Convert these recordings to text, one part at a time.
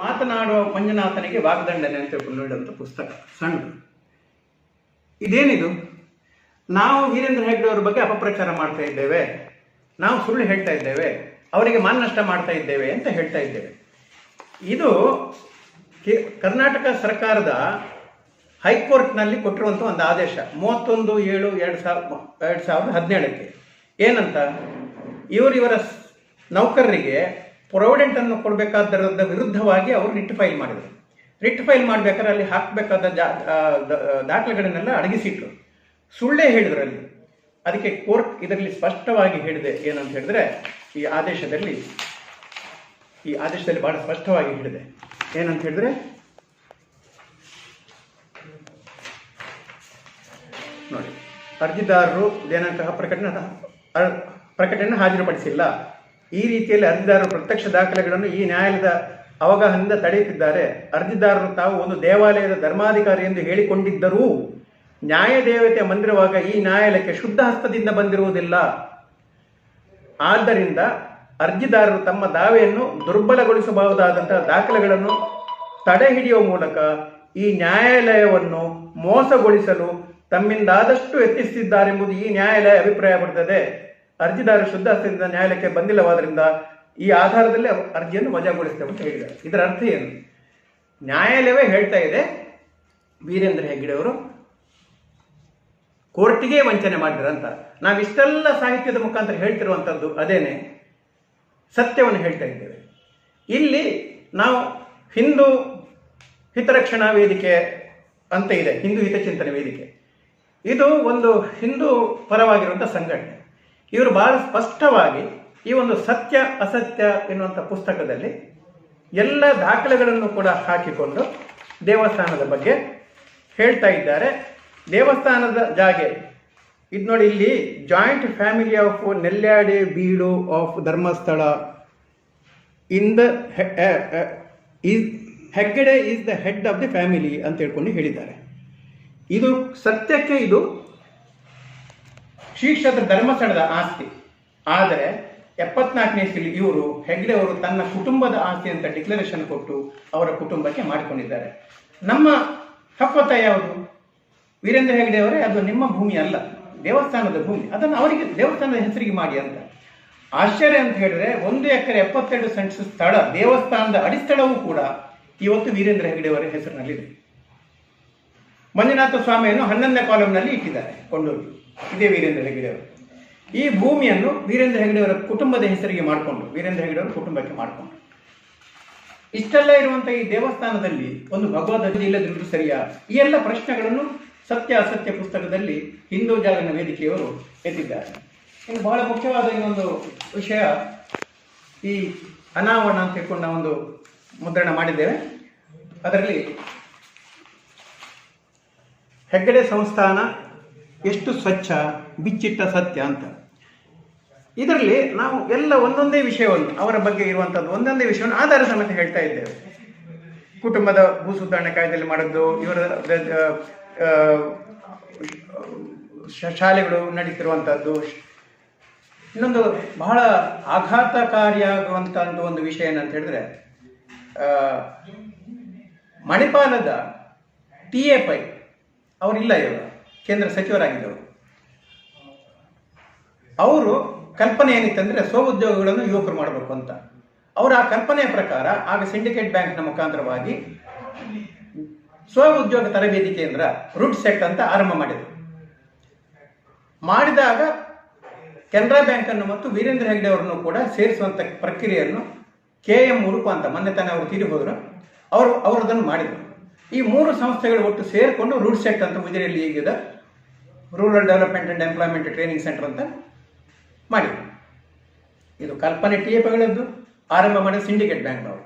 ಮಾತನಾಡುವ ಮಂಜುನಾಥನಿಗೆ ವಾಗ್ದಂಡನೆ ಅಂತ ನೋಡಿದಂಥ ಪುಸ್ತಕ ಸಣ್ಣ. ಇದೇನಿದು? ನಾವು ವೀರೇಂದ್ರ ಹೆಗ್ಗಡೆ ಅವರ ಬಗ್ಗೆ ಅಪಪ್ರಚಾರ ಮಾಡ್ತಾ ಇದ್ದೇವೆ, ನಾವು ಸುಳ್ಳು ಹೇಳ್ತಾ ಇದ್ದೇವೆ, ಅವರಿಗೆ ಮಾನನಷ್ಟ ಮಾಡ್ತಾ ಇದ್ದೇವೆ ಅಂತ ಹೇಳ್ತಾ ಇದ್ದೇವೆ. ಇದು ಕರ್ನಾಟಕ ಸರ್ಕಾರದ ಹೈಕೋರ್ಟ್ನಲ್ಲಿ ಕೊಟ್ಟಿರುವಂಥ ಒಂದು ಆದೇಶ 31/7/2017 ಏನಂತ, ಇವರ ನೌಕರರಿಗೆ ಪ್ರೊವಿಡೆಂಟನ್ನು ಕೊಡಬೇಕಾದರದ ವಿರುದ್ಧವಾಗಿ ಅವರು ರಿಟ್ ಫೈಲ್ ಮಾಡಿದರು. ರಿಟ್ ಫೈಲ್ ಮಾಡಬೇಕಾದ್ರೆ ಅಲ್ಲಿ ಹಾಕಬೇಕಾದ ದಾಖಲೆಗಳನ್ನೆಲ್ಲ ಅಡಗಿಸಿಟ್ರು, ಸುಳ್ಳೇ ಹೇಳಿದ್ರು ಅಲ್ಲಿ. ಅದಕ್ಕೆ ಕೋರ್ಟ್ ಇದರಲ್ಲಿ ಸ್ಪಷ್ಟವಾಗಿ ಹೇಳಿದೆ ಏನಂತ ಹೇಳಿದ್ರೆ, ಈ ಆದೇಶದಲ್ಲಿ ಬಹಳ ಸ್ಪಷ್ಟವಾಗಿ ಹೇಳಿದೆ ಏನಂತ ಹೇಳಿದ್ರೆ, ನೋಡಿ, ಅರ್ಜಿದಾರರು ದಿನಾಂಕ ಪ್ರಕಟಣೆ ಹಾಜರುಪಡಿಸಿಲ್ಲ. ಈ ರೀತಿಯಲ್ಲಿ ಅರ್ಜಿದಾರರು ಪ್ರತ್ಯಕ್ಷ ದಾಖಲೆಗಳನ್ನು ಈ ನ್ಯಾಯಾಲಯದ ಅವಗಾಹನೆಯಿಂದ ತಡೆಯುತ್ತಿದ್ದಾರೆ. ಅರ್ಜಿದಾರರು ತಾವು ಒಂದು ದೇವಾಲಯದ ಧರ್ಮಾಧಿಕಾರಿ ಎಂದು ಹೇಳಿಕೊಂಡಿದ್ದರೂ ನ್ಯಾಯದೇವತೆಯ ಮಂದಿರವಾಗ ಈ ನ್ಯಾಯಾಲಯಕ್ಕೆ ಶುದ್ಧ ಹಸ್ತದಿಂದ ಬಂದಿರುವುದಿಲ್ಲ. ಆದ್ದರಿಂದ ಅರ್ಜಿದಾರರು ತಮ್ಮ ದಾವೆಯನ್ನು ದುರ್ಬಲಗೊಳಿಸಬಹುದಾದಂತಹ ದಾಖಲೆಗಳನ್ನು ತಡೆ ಹಿಡಿಯುವ ಮೂಲಕ ಈ ನ್ಯಾಯಾಲಯವನ್ನು ಮೋಸಗೊಳಿಸಲು ತಮ್ಮಿಂದಾದಷ್ಟು ಯತ್ನಿಸುತ್ತಿದ್ದಾರೆಂಬುದು ಈ ನ್ಯಾಯಾಲಯ ಅಭಿಪ್ರಾಯಪಡುತ್ತದೆ. ಅರ್ಜಿದಾರರು ಶುದ್ಧ ಹಸ್ತದಿಂದ ನ್ಯಾಯಾಲಯಕ್ಕೆ ಬಂದಿಲ್ಲವಾದ್ದರಿಂದ ಈ ಆಧಾರದಲ್ಲಿ ಅರ್ಜಿಯನ್ನು ವಜಾಗೊಳಿಸ್ತೇವೆ ಅಂತ ಹೇಳಿದ್ದಾರೆ. ಇದರ ಅರ್ಥ ಏನು? ನ್ಯಾಯಾಲಯವೇ ಹೇಳ್ತಾ ಇದೆ ವೀರೇಂದ್ರ ಹೆಗ್ಗಡೆ ಅವರು ಕೋರ್ಟಿಗೆ ವಂಚನೆ ಮಾಡಿದ್ರಂತ. ನಾವಿಷ್ಟೆಲ್ಲ ಸಾಹಿತ್ಯದ ಮುಖಾಂತರ ಹೇಳ್ತಿರುವಂಥದ್ದು ಅದೇನೆ, ಸತ್ಯವನ್ನು ಹೇಳ್ತಾ ಇದ್ದೇವೆ. ಇಲ್ಲಿ ನಾವು ಹಿಂದೂ ಹಿತರಕ್ಷಣಾ ವೇದಿಕೆ ಅಂತ ಇದೆ, ಹಿಂದೂ ಹಿತಚಿಂತನೆ ವೇದಿಕೆ. ಇದು ಒಂದು ಹಿಂದೂ ಪರವಾಗಿರುವಂಥ ಸಂಘಟನೆ. ಇವರು ಬಹಳ ಸ್ಪಷ್ಟವಾಗಿ ಈ ಒಂದು ಸತ್ಯ ಅಸತ್ಯ ಎನ್ನುವಂಥ ಪುಸ್ತಕದಲ್ಲಿ ಎಲ್ಲ ದಾಖಲೆಗಳನ್ನು ಕೂಡ ಹಾಕಿಕೊಂಡು ದೇವಸ್ಥಾನದ ಬಗ್ಗೆ ಹೇಳ್ತಾ ಇದ್ದಾರೆ. ದೇವಸ್ಥಾನದ ಜಾಗೆ ಇದು ನೋಡಿ, ಇಲ್ಲಿ ಜಾಯಿಂಟ್ ಫ್ಯಾಮಿಲಿ ಆಫ್ ನೆಲ್ಯಾಡಿ ಬೀಡು of Dharmasthala in the Heggade is the head of the family ಅಂತ ಹೇಳ್ಕೊಂಡು ಹೇಳಿದ್ದಾರೆ. ಇದು ಸತ್ಯಕ್ಕೆ ಇದು ಶ್ರೀ ಕ್ಷೇತ್ರ ಧರ್ಮಸ್ಥಳದ ಆಸ್ತಿ. ಆದರೆ 74ನೇ ಇಸ್ವಿಯಲ್ಲಿ ಇವರು ಹೆಗ್ಗಡೆ ಅವರು ತನ್ನ ಕುಟುಂಬದ ಆಸ್ತಿ ಅಂತ ಡಿಕ್ಲರೇಷನ್ ಕೊಟ್ಟು ಅವರ ಕುಟುಂಬಕ್ಕೆ ಮಾಡಿಕೊಂಡಿದ್ದಾರೆ. ನಮ್ಮ ಹಕ್ಕೊತ್ತಾಯ ಯಾವುದು? ವೀರೇಂದ್ರ ಹೆಗ್ಗಡೆ ಅವರೇ, ಅದು ನಿಮ್ಮ ಭೂಮಿ ಅಲ್ಲ, ದೇವಸ್ಥಾನದ ಭೂಮಿ, ಅದನ್ನು ಅವರಿಗೆ ದೇವಸ್ಥಾನದ ಹೆಸರಿಗೆ ಮಾಡಿ ಅಂತ. ಆಶ್ಚರ್ಯ ಅಂತ ಹೇಳಿದ್ರೆ 1 ಎಕರೆ 72 ಸೆಂಟ್ಸ್ ಸ್ಥಳ, ದೇವಸ್ಥಾನದ ಅಡಿಸ್ಥಳವೂ ಕೂಡ ಇವತ್ತು ವೀರೇಂದ್ರ ಹೆಗ್ಗಡೆ ಅವರ ಹೆಸರಿನಲ್ಲಿದೆ. ಮಂಜುನಾಥ ಸ್ವಾಮಿಯನ್ನು 11ನೇ ಕಾಲಂನಲ್ಲಿ ಇಟ್ಟಿದ್ದಾರೆ ಕೊಂಡೋಗಿ, ಇದೇ ವೀರೇಂದ್ರ ಹೆಗ್ಗಡೆ ಅವರು. ಈ ಭೂಮಿಯನ್ನು ವೀರೇಂದ್ರ ಹೆಗ್ಗಡೆ ಅವರ ಕುಟುಂಬದ ಹೆಸರಿಗೆ ಮಾಡಿಕೊಂಡು, ವೀರೇಂದ್ರ ಹೆಗ್ಗಡೆ ಅವರ ಕುಟುಂಬಕ್ಕೆ ಮಾಡಿಕೊಂಡು, ಇಷ್ಟೆಲ್ಲ ಇರುವಂತಹ ಈ ದೇವಸ್ಥಾನದಲ್ಲಿ ಒಂದು ಭಗವದ್ ಇಲ್ಲದಿರುವುದು ಸರಿಯಾ? ಈ ಎಲ್ಲ ಪ್ರಶ್ನೆಗಳನ್ನು ಸತ್ಯ ಅಸತ್ಯ ಪುಸ್ತಕದಲ್ಲಿ ಹಿಂದೂ ಜಾಗರಣ ವೇದಿಕೆಯವರು ಎತ್ತಿದ್ದಾರೆ. ಇನ್ನು ಬಹಳ ಮುಖ್ಯವಾದ ಇನ್ನೊಂದು ವಿಷಯ, ಈ ಅನಾವರಣ ಅಂತ ಹೇಳ್ಕೊಂಡು ಒಂದು ಮುದ್ರಣ ಮಾಡಿದ್ದೇವೆ. ಅದರಲ್ಲಿ ಹೆಗ್ಗಡೆ ಸಂಸ್ಥಾನ ಎಷ್ಟು ಸ್ವಚ್ಛ, ಬಿಚ್ಚಿಟ್ಟ ಸತ್ಯ ಅಂತ. ಇದರಲ್ಲಿ ನಾವು ಎಲ್ಲ ಒಂದೊಂದೇ ವಿಷಯವನ್ನು, ಅವರ ಬಗ್ಗೆ ಇರುವಂಥದ್ದು ಒಂದೊಂದೇ ವಿಷಯವನ್ನು ಆಧಾರ ಸಮೇತ ಹೇಳ್ತಾ ಇದ್ದೇವೆ. ಕುಟುಂಬದ ಭೂ ಸುಧಾರಣೆ ಕಾಯ್ದೆಯಲ್ಲಿ ಮಾಡಿದ್ದು, ಇವರ ಶಾಲೆಗಳು ನಡೀತಿರುವಂಥದ್ದು. ಇನ್ನೊಂದು ಬಹಳ ಆಘಾತಕಾರಿಯಾಗುವಂಥ ಒಂದು ವಿಷಯ ಏನಂತ ಹೇಳಿದ್ರೆ, ಮಣಿಪಾಲದ TA ಪೈ ಅವರಿಲ್ಲ, ಇವರು ಕೇಂದ್ರ ಸಚಿವರಾಗಿದ್ದವರು. ಅವರು ಕಲ್ಪನೆ ಏನಿತ್ತಂದ್ರೆ ಸ್ವಉದ್ಯೋಗಗಳನ್ನು ಯುವಕರು ಮಾಡಬೇಕು ಅಂತ. ಅವರು ಆ ಕಲ್ಪನೆಯ ಪ್ರಕಾರ ಆಗ ಸಿಂಡಿಕೇಟ್ ಬ್ಯಾಂಕ್ನ ಮುಖಾಂತರವಾಗಿ ಸ್ವ ಉದ್ಯೋಗ ತರಬೇತಿ ಕೇಂದ್ರ ರೂಟ್ ಸೆಟ್ ಅಂತ ಆರಂಭ ಮಾಡಿದಾಗ ಕೆನರಾ ಬ್ಯಾಂಕ್ ಅನ್ನು ಮತ್ತು ವೀರೇಂದ್ರ ಹೆಗ್ಗಡೆ ಅವರನ್ನು ಕೂಡ ಸೇರಿಸುವಂತ ಪ್ರಕ್ರಿಯೆಯನ್ನು KM ಉಡುಪ ಅಂತ, ಮೊನ್ನೆ ತಾನೇ ಅವರು ತೀರಿ ಹೋದ್ರು, ಅವರು ಅದನ್ನು ಮಾಡಿದರು. ಈ 3 ಸಂಸ್ಥೆಗಳು ಒಟ್ಟು ಸೇರಿಕೊಂಡು ರೂಟ್ ಸೆಟ್ ಅಂತ ಉಜಿರೆಯಲ್ಲಿ ಈಗಿದ rural development and employment training centre ಅಂತ ಮಾಡಿದ್ರು. ಇದು ಕಲ್ಪನೆ TA ಪೈಗಳದ್ದು, ಆರಂಭ ಮಾಡಿದ ಸಿಂಡಿಕೇಟ್ ಬ್ಯಾಂಕ್ನವರು.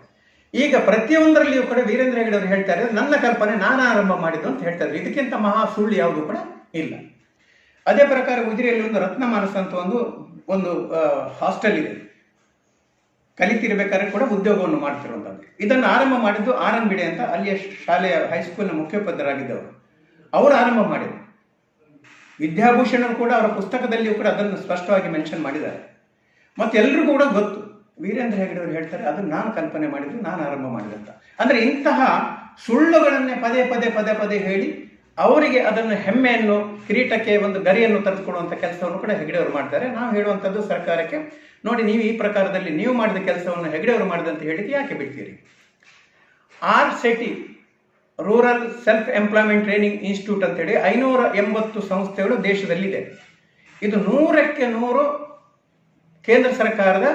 ಈಗ ಪ್ರತಿಯೊಂದರಲ್ಲಿಯೂ ಕೂಡ ವೀರೇಂದ್ರ ಹೆಗ್ಗಡೆ ಅವರು ಹೇಳ್ತಾರೆ, ನನ್ನ ಕಲ್ಪನೆ ನಾನು ಆರಂಭ ಮಾಡಿದ್ದು ಅಂತ ಹೇಳ್ತಾರೆ. ಇದಕ್ಕಿಂತ ಮಹಾ ಸುಳ್ಳು ಯಾವುದು ಕೂಡ ಇಲ್ಲ. ಅದೇ ಪ್ರಕಾರ ಉಜಿರೆಯಲ್ಲಿ ಒಂದು ರತ್ನಮಾನಸ ಅಂತ ಒಂದು ಹಾಸ್ಟೆಲ್ ಇದೆ, ಕಲಿತಿರ್ಬೇಕಾದ್ರೆ ಕೂಡ ಉದ್ಯೋಗವನ್ನು ಮಾಡ್ತಿರುವಂಥದ್ದು. ಇದನ್ನು ಆರಂಭ ಮಾಡಿದ್ದು RN-ಬಿಡೆ ಅಂತ, ಅಲ್ಲಿಯ ಶಾಲೆಯ ಹೈಸ್ಕೂಲ್ನ ಮುಖ್ಯೋಪಾಧ್ಯಾಯರಾಗಿದ್ದವರು, ಅವರು ಆರಂಭ ಮಾಡಿದರು. ವಿದ್ಯಾಭೂಷಣ ಕೂಡ ಅವರ ಪುಸ್ತಕದಲ್ಲಿಯೂ ಕೂಡ ಅದನ್ನು ಸ್ಪಷ್ಟವಾಗಿ ಮೆನ್ಷನ್ ಮಾಡಿದ್ದಾರೆ. ಮತ್ತು ಎಲ್ರಿಗೂ ಕೂಡ ಗೊತ್ತು, ವೀರೇಂದ್ರ ಹೆಗ್ಗಡೆ ಅವರು ಹೇಳ್ತಾರೆ ಅದು ನಾನು ಕಲ್ಪನೆ ಮಾಡಿದ್ದು, ನಾನು ಆರಂಭ ಮಾಡಿದಂತ. ಅಂದರೆ ಇಂತಹ ಸುಳ್ಳುಗಳನ್ನೇ ಪದೇ ಪದೇ ಪದೇ ಪದೇ ಹೇಳಿ ಅವರಿಗೆ ಅದನ್ನು ಹೆಮ್ಮೆಯನ್ನು, ಕಿರೀಟಕ್ಕೆ ಒಂದು ಗರಿಯನ್ನು ತರಿಸ್ಕೊಡುವಂಥ ಕೆಲಸವನ್ನು ಕೂಡ ಹೆಗ್ಗಡೆ ಅವರು ಮಾಡ್ತಾರೆ. ನಾವು ಹೇಳುವಂಥದ್ದು ಸರ್ಕಾರಕ್ಕೆ, ನೋಡಿ ನೀವು ಈ ಪ್ರಕಾರದಲ್ಲಿ ನೀವು ಮಾಡಿದ ಕೆಲಸವನ್ನು ಹೆಗ್ಗಡೆ ಅವರು ಮಾಡಿದಂತ ಹೇಳಿಕ್ಕೆ ಯಾಕೆ ಬಿಡ್ತೀರಿ? RSETI rural self employment training institute ಅಂತೇಳಿ 580 ಸಂಸ್ಥೆಗಳು ದೇಶದಲ್ಲಿದೆ. ಇದು 100ಕ್ಕೆ 100 ಕೇಂದ್ರ ಸರ್ಕಾರದ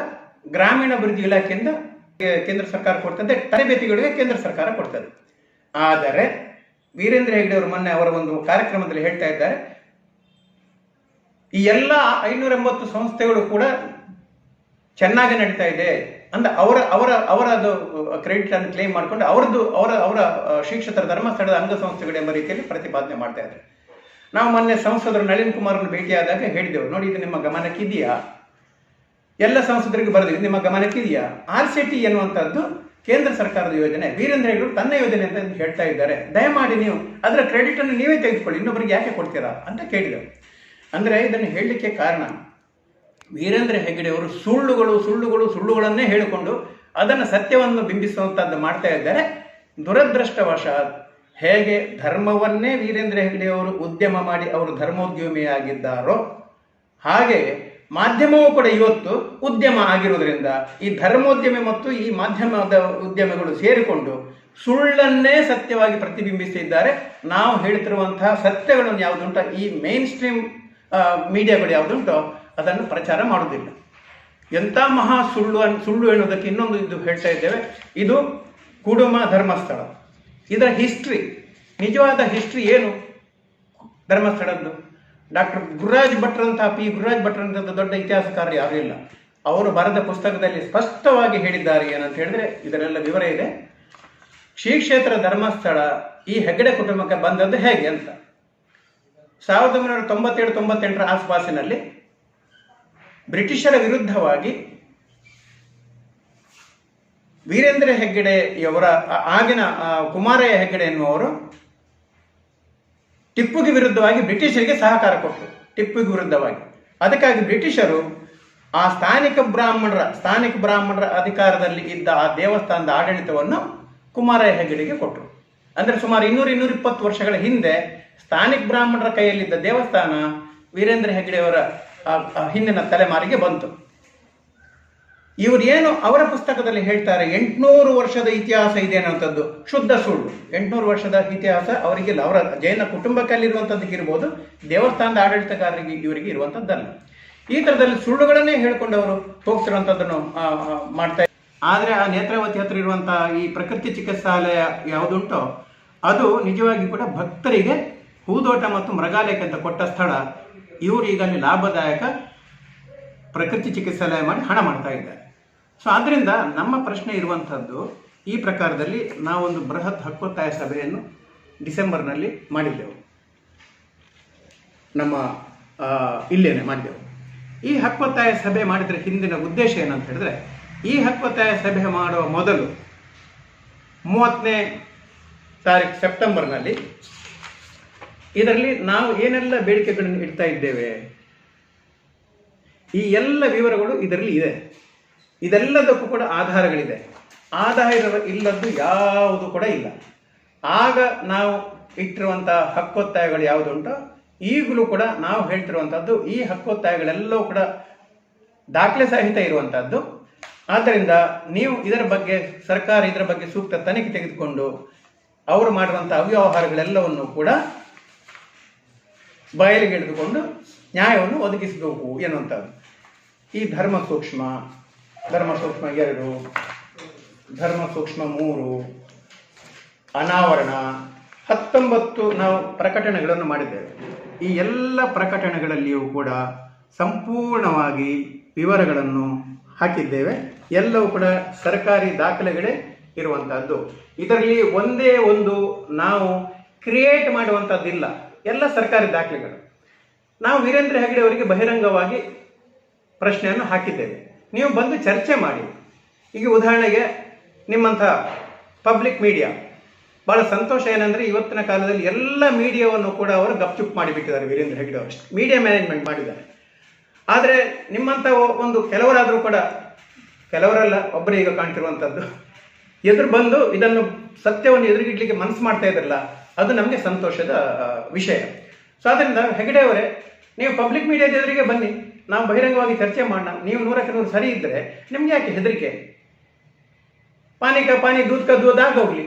ಗ್ರಾಮೀಣಾಭಿವೃದ್ಧಿ ಇಲಾಖೆಯಿಂದ ಕೇಂದ್ರ ಸರ್ಕಾರ ಕೊಡ್ತದೆ, ತರಬೇತಿಗಳಿಗೆ ಕೇಂದ್ರ ಸರ್ಕಾರ ಕೊಡ್ತದೆ. ಆದರೆ ವೀರೇಂದ್ರ ಹೆಗ್ಗಡೆ ಅವರು ಮೊನ್ನೆ ಅವರ ಒಂದು ಕಾರ್ಯಕ್ರಮದಲ್ಲಿ ಹೇಳ್ತಾ ಇದ್ದಾರೆ, ಈ ಎಲ್ಲ 580 ಸಂಸ್ಥೆಗಳು ಕೂಡ ಚೆನ್ನಾಗಿ ನಡೀತಾ ಇದೆ ಅಂತ ಅವರದು ಕ್ರೆಡಿಟ್ ಅನ್ನು ಕ್ಲೇಮ್ ಮಾಡಿಕೊಂಡು ಅವರ ಶ್ರೀಕ್ಷೇತ್ರ ಧರ್ಮಸ್ಥಳದ ಅಂಗಸಂಸ್ಥೆಗಳು ಎಂಬ ರೀತಿಯಲ್ಲಿ ಪ್ರತಿಪಾದನೆ ಮಾಡ್ತಾ ಇದ್ದಾರೆ. ನಾವು ಮೊನ್ನೆ ಸಂಸದರು ನಳಿನ್ ಕುಮಾರ್ನ ಭೇಟಿಯಾದಾಗ ಹೇಳಿದೆವು, ನೋಡಿ ಇದು ನಿಮ್ಮ ಗಮನಕ್ಕಿದೆಯಾ? ಎಲ್ಲ ಸಂಸದರಿಗೆ ಬರೆದಿದೆ, ನಿಮ್ಮ ಗಮನಕ್ಕಿದೆಯಾ? RSETI ಎನ್ನುವಂಥದ್ದು ಕೇಂದ್ರ ಸರ್ಕಾರದ ಯೋಜನೆ, ವೀರೇಂದ್ರ ಹೆಗ್ಗಡೆ ತನ್ನ ಯೋಜನೆ ಅಂತ ಹೇಳ್ತಾ ಇದ್ದಾರೆ, ದಯಮಾಡಿ ನೀವು ಅದರ ಕ್ರೆಡಿಟ್ ಅನ್ನು ನೀವೇ ತೆಗೆದುಕೊಳ್ಳಿ, ಇನ್ನೊಬ್ಬರಿಗೆ ಯಾಕೆ ಕೊಡ್ತೀರಾ ಅಂತ ಕೇಳಿದೆವು. ಅಂದರೆ ಇದನ್ನು ಹೇಳಲಿಕ್ಕೆ ಕಾರಣ, ವೀರೇಂದ್ರ ಹೆಗ್ಗಡೆ ಅವರು ಸುಳ್ಳುಗಳನ್ನೇ ಹೇಳಿಕೊಂಡು ಅದನ್ನು ಸತ್ಯವನ್ನು ಬಿಂಬಿಸುವಂಥದ್ದು ಮಾಡ್ತಾ ಇದ್ದಾರೆ. ದುರದೃಷ್ಟವಶಾತ್ ಹೇಗೆ ಧರ್ಮವನ್ನೇ ವೀರೇಂದ್ರ ಹೆಗ್ಗಡೆ ಅವರು ಉದ್ಯಮ ಮಾಡಿ ಅವರು ಧರ್ಮೋದ್ಯಮಿಯಾಗಿದ್ದಾರೋ, ಹಾಗೆ ಮಾಧ್ಯಮವೂ ಕೂಡ ಇವತ್ತು ಉದ್ಯಮ ಆಗಿರುವುದರಿಂದ ಈ ಧರ್ಮೋದ್ಯಮಿ ಮತ್ತು ಈ ಮಾಧ್ಯಮದ ಉದ್ಯಮಗಳು ಸೇರಿಕೊಂಡು ಸುಳ್ಳನ್ನೇ ಸತ್ಯವಾಗಿ ಪ್ರತಿಬಿಂಬಿಸಿದ್ದಾರೆ. ನಾವು ಹೇಳ್ತಿರುವಂತಹ ಸತ್ಯಗಳನ್ನು ಯಾವುದುಂಟೋ ಈ ಮೇನ್ ಸ್ಟ್ರೀಮ್ ಮೀಡಿಯಾಗಳು ಯಾವುದುಂಟೋ ಅದನ್ನು ಪ್ರಚಾರ ಮಾಡುವುದಿಲ್ಲ. ಎಂಥ ಮಹಾ ಸುಳ್ಳು ಎನ್ನುವುದಕ್ಕೆ ಇನ್ನೊಂದು ಇದು ಹೇಳ್ತಾ ಇದ್ದೇವೆ. ಇದು ಕುಡುಮ ಧರ್ಮಸ್ಥಳ, ಇದರ ಹಿಸ್ಟ್ರಿ, ನಿಜವಾದ ಹಿಸ್ಟ್ರಿ ಏನು ಧರ್ಮಸ್ಥಳದ್ದು? ಡಾಕ್ಟರ್ ಗುರುರಾಜ್ ಭಟ್ರಂತಹ ಗುರುರಾಜ್ ಭಟ್ರಂತಹ ದೊಡ್ಡ ಇತಿಹಾಸಕಾರರು ಯಾರೂ ಇಲ್ಲ. ಅವರು ಬರೆದ ಪುಸ್ತಕದಲ್ಲಿ ಸ್ಪಷ್ಟವಾಗಿ ಹೇಳಿದ್ದಾರೆ. ಏನಂತ ಹೇಳಿದ್ರೆ ಇದರೆಲ್ಲ ವಿವರ ಇದೆ. ಶ್ರೀ ಕ್ಷೇತ್ರ ಧರ್ಮಸ್ಥಳ ಈ ಹೆಗ್ಗಡೆ ಕುಟುಂಬಕ್ಕೆ ಬಂದದ್ದು ಹೇಗೆ ಅಂತ 1997-98 ಆಸುಪಾಸಿನಲ್ಲಿ ಬ್ರಿಟಿಷರ ವಿರುದ್ಧವಾಗಿ ವೀರೇಂದ್ರ ಹೆಗ್ಗಡೆಯವರ ಆಗಿನ ಕುಮಾರಯ್ಯ ಹೆಗ್ಗಡೆ ಎನ್ನುವರು ಟಿಪ್ಪುಗೆ ವಿರುದ್ಧವಾಗಿ ಬ್ರಿಟಿಷರಿಗೆ ಸಹಕಾರ ಕೊಟ್ಟರು. ಟಿಪ್ಪುಗೆ ವಿರುದ್ಧವಾಗಿ ಅದಕ್ಕಾಗಿ ಬ್ರಿಟಿಷರು ಆ ಸ್ಥಾನಿಕ ಬ್ರಾಹ್ಮಣರ ಅಧಿಕಾರದಲ್ಲಿ ಇದ್ದ ಆ ದೇವಸ್ಥಾನದ ಆಡಳಿತವನ್ನು ಕುಮಾರಯ್ಯ ಹೆಗ್ಗಡೆಗೆ ಕೊಟ್ಟರು. ಅಂದರೆ ಸುಮಾರು 200-220 ವರ್ಷಗಳ ಹಿಂದೆ ಸ್ಥಾನಿಕ ಬ್ರಾಹ್ಮಣರ ಕೈಯಲ್ಲಿದ್ದ ದೇವಸ್ಥಾನ ವೀರೇಂದ್ರ ಹೆಗ್ಗಡೆಯವರ ಹಿಂದಿನ ತಲೆಮಾರಿಗೆ ಬಂತು. ಇವರು ಏನು ಅವರ ಪುಸ್ತಕದಲ್ಲಿ ಹೇಳ್ತಾರೆ, 800 ವರ್ಷದ ಇತಿಹಾಸ ಇದೆ ಅನ್ನುವಂಥದ್ದು ಶುದ್ಧ ಸುಳ್ಳು. 800 ವರ್ಷದ ಇತಿಹಾಸ ಅವರಿಗಿಲ್ಲ. ಅವರ ಜೈನ ಕುಟುಂಬಕ್ಕಲ್ಲಿರುವಂಥದ್ದಕ್ಕೆ ಇರ್ಬೋದು, ದೇವಸ್ಥಾನದ ಆಡಳಿತಗಾರರಿಗೆ ಇವರಿಗೆ ಇರುವಂಥದ್ದಲ್ಲ. ಈ ಥರದಲ್ಲಿ ಸುಳ್ಳುಗಳನ್ನೇ ಹೇಳ್ಕೊಂಡವರು ಹೋಗ್ತಿರುವಂಥದ್ದನ್ನು ಮಾಡ್ತಾ. ಆದರೆ ಆ ನೇತ್ರಾವತಿ ಹತ್ರ ಇರುವಂತಹ ಈ ಪ್ರಕೃತಿ ಚಿಕಿತ್ಸಾಲಯ ಯಾವುದುಂಟೋ ಅದು ನಿಜವಾಗಿ ಕೂಡ ಭಕ್ತರಿಗೆ ಹೂದೋಟ ಮತ್ತು ಮೃಗಾಲಯಕ್ಕೆ ಅಂತ ಕೊಟ್ಟ ಸ್ಥಳ. ಇವರು ಈಗ ಅಲ್ಲಿ ಲಾಭದಾಯಕ ಪ್ರಕೃತಿ ಚಿಕಿತ್ಸಾಲಯ ಮಾಡಿ ಹಣ ಮಾಡ್ತಾ ಇದ್ದಾರೆ. ಸೊ ಆದ್ದರಿಂದ ನಮ್ಮ ಪ್ರಶ್ನೆ ಇರುವಂಥದ್ದು, ಈ ಪ್ರಕಾರದಲ್ಲಿ ನಾವೊಂದು ಬೃಹತ್ ಹಕ್ಕೊತ್ತಾಯ ಸಭೆಯನ್ನು ಡಿಸೆಂಬರ್ನಲ್ಲಿ ಮಾಡಿದ್ದೆವು, ನಮ್ಮ ಇಲ್ಲೇನೆ ಮಾಡಿದೆವು. ಈ ಹಕ್ಕೊತ್ತಾಯ ಸಭೆ ಮಾಡಿದರೆ ಹಿಂದಿನ ಉದ್ದೇಶ ಏನಂತ ಹೇಳಿದ್ರೆ, ಈ ಹಕ್ಕೊತ್ತಾಯ ಸಭೆ ಮಾಡುವ ಮೊದಲು 30ನೇ ತಾರೀಕು ಸೆಪ್ಟೆಂಬರ್ನಲ್ಲಿ ಇದರಲ್ಲಿ ನಾವು ಏನೆಲ್ಲ ಬೇಡಿಕೆಗಳನ್ನು ಇಡ್ತಾ ಇದ್ದೇವೆ, ಈ ಎಲ್ಲ ವಿವರಗಳು ಇದರಲ್ಲಿ ಇದೆ. ಇದೆಲ್ಲದಕ್ಕೂ ಕೂಡ ಆಧಾರಗಳಿದೆ. ಆಧಾರ ಇಲ್ಲದ್ದು ಯಾವುದು ಕೂಡ ಇಲ್ಲ. ಆಗ ನಾವು ಇಟ್ಟಿರುವಂಥ ಹಕ್ಕೊತ್ತಾಯಗಳು ಯಾವುದುಂಟೋ ಈಗಲೂ ಕೂಡ ನಾವು ಹೇಳ್ತಿರುವಂಥದ್ದು, ಈ ಹಕ್ಕೊತ್ತಾಯಗಳೆಲ್ಲವೂ ಕೂಡ ದಾಖಲೆ ಸಹಿತ ಇರುವಂಥದ್ದು. ಆದ್ದರಿಂದ ನೀವು ಸರ್ಕಾರ ಇದರ ಬಗ್ಗೆ ಸೂಕ್ತ ತನಿಖೆ ತೆಗೆದುಕೊಂಡು ಅವರು ಮಾಡುವಂಥ ಅವ್ಯವಹಾರಗಳೆಲ್ಲವನ್ನು ಕೂಡ ಬಯಲಿಗೆ ಎಳೆದುಕೊಂಡು ನ್ಯಾಯವನ್ನು ಒದಗಿಸಬೇಕು ಎನ್ನುವಂಥದ್ದು. ಈ ಧರ್ಮ ಸೂಕ್ಷ್ಮ 2, ಧರ್ಮ ಸೂಕ್ಷ್ಮ 3, ಅನಾವರಣ 19 ನಾವು ಪ್ರಕಟಣೆಗಳನ್ನು ಮಾಡಿದ್ದೇವೆ. ಈ ಎಲ್ಲ ಪ್ರಕಟಣೆಗಳಲ್ಲಿಯೂ ಕೂಡ ಸಂಪೂರ್ಣವಾಗಿ ವಿವರಗಳನ್ನು ಹಾಕಿದ್ದೇವೆ. ಎಲ್ಲವೂ ಕೂಡ ಸರ್ಕಾರಿ ದಾಖಲೆಗಳೇ ಇರುವಂತಹದ್ದು. ಇದರಲ್ಲಿ ಒಂದೇ ಒಂದು ನಾವು ಕ್ರಿಯೇಟ್ ಮಾಡುವಂಥದ್ದಿಲ್ಲ, ಎಲ್ಲ ಸರ್ಕಾರಿ ದಾಖಲೆಗಳು. ನಾವು ವೀರೇಂದ್ರ ಹೆಗ್ಗಡೆ ಅವರಿಗೆ ಬಹಿರಂಗವಾಗಿ ಪ್ರಶ್ನೆಯನ್ನು ಹಾಕಿದ್ದೇವೆ, ನೀವು ಬಂದು ಚರ್ಚೆ ಮಾಡಿ. ಈಗ ಉದಾಹರಣೆಗೆ ನಿಮ್ಮಂಥ ಪಬ್ಲಿಕ್ ಮೀಡಿಯಾ, ಭಾಳ ಸಂತೋಷ ಏನಂದರೆ ಇವತ್ತಿನ ಕಾಲದಲ್ಲಿ ಎಲ್ಲ ಮೀಡಿಯಾವನ್ನು ಕೂಡ ಅವರು ಗಪ್ಚುಪ್ ಮಾಡಿಬಿಟ್ಟಿದ್ದಾರೆ. ವೀರೇಂದ್ರ ಹೆಗ್ಗಡೆ ಅವರು ಮೀಡಿಯಾ ಮ್ಯಾನೇಜ್ಮೆಂಟ್ ಮಾಡಿದ್ದಾರೆ. ಆದರೆ ನಿಮ್ಮಂಥ ಒಂದು ಕೆಲವರಾದರೂ ಕೂಡ ಕೆಲವರೆಲ್ಲ ಒಬ್ಬರೇ ಈಗ ಕಾಣ್ತಿರುವಂಥದ್ದು. ಎದುರು ಬಂದು ಇದನ್ನು ಸತ್ಯವನ್ನು ಎದುರುಗಿಡ್ಲಿಕ್ಕೆ ಮನಸ್ಸು ಮಾಡ್ತಾ ಇದ್ರಲ್ಲ, ಅದು ನಮಗೆ ಸಂತೋಷದ ವಿಷಯ. ಸೊ ಅದರಿಂದ ಹೆಗಡೆ ಅವರೇ, ನೀವು ಪಬ್ಲಿಕ್ ಮೀಡಿಯಾದ ಎದುರಿಗೆ ಬನ್ನಿ, ನಾವು ಬಹಿರಂಗವಾಗಿ ಚರ್ಚೆ ಮಾಡೋಣ. ನೀವು 100ಕ್ಕೆ 100 ಸರಿ ಇದ್ದರೆ ನಿಮ್ಗೆ ಯಾಕೆ ಹೆದರಿಕೆ? ಪಾನಿ ಕಾ ಪಾನಿ ದೂದ್ ಕಾ ದೂದ್ ಆಗೋಗ್ಲಿ.